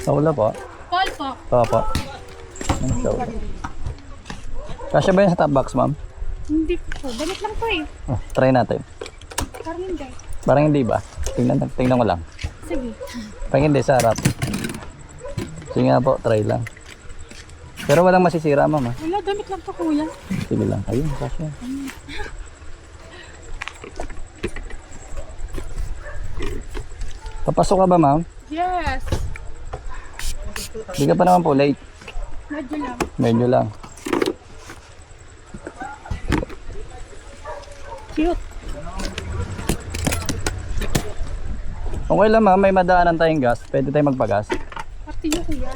Saula po. Paul po. Opo. Saula. Kasya ba yan sa top box, ma'am? Hindi po. Balik lang po eh. Oh, try natin. Parang hindi. Parang hindi ba? Tingnan ko lang. Sige. Parang hindi sa harap. Sige nga po, try lang. Pero walang masisira, ma'am. Ha? Wala, damit lang po kuya. Sige lang. Ayun, kasya. Papasok ka ba, ma'am? Yes. Hindi ka pa naman po late. Medyo lang. Medyo lang. Cute. Okay lang, ma'am. May madaanan tayong gas. Pwede tayong magpagas. Pati nyo kuya.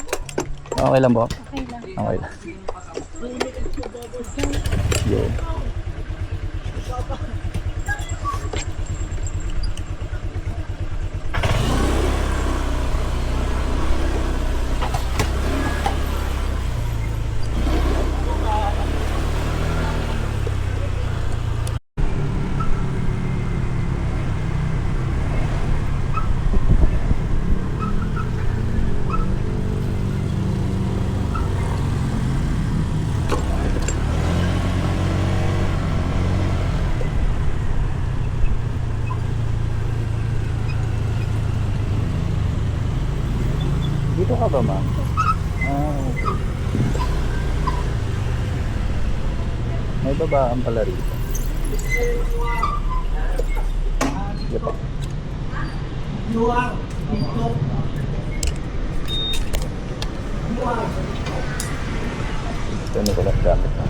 Okay lang po. Okay lang. Okay lang. Yun. Dito ka ba, ma'am? Okay. May babaan pala rito. Sige po. Ito na ko lang gamit na.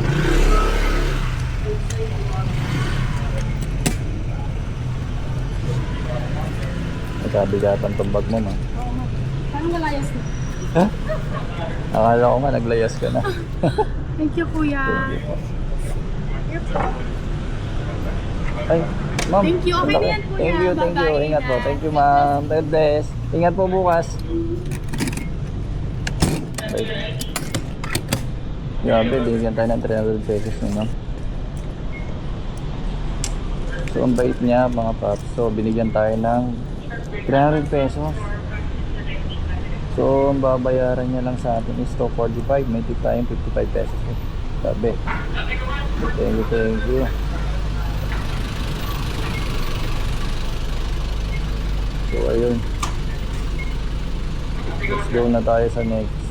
Nagkabigatan tong bag mo, ma'am. Oo nga. Parang malayas na. Ha? Akala ko nga naglayas ka na. Thank you kuya. Ay, ma'am. Thank you. Okay na yan, kuya. Thank you. Bye-bye. Ingat po. Thank you, ma'am. God bless. Ingat po bukas. Bye. Grabe, binigyan tayo ng 300 pesos ni ma'am. So, ang bait niya, mga paps. So, binigyan tayo ng 300 pesos. So, ang babayaran niya lang sa atin is 245. May tip tayong 55 pesos. Sabi. Thank you, thank you. So, ayun. Let's go na tayo sa next.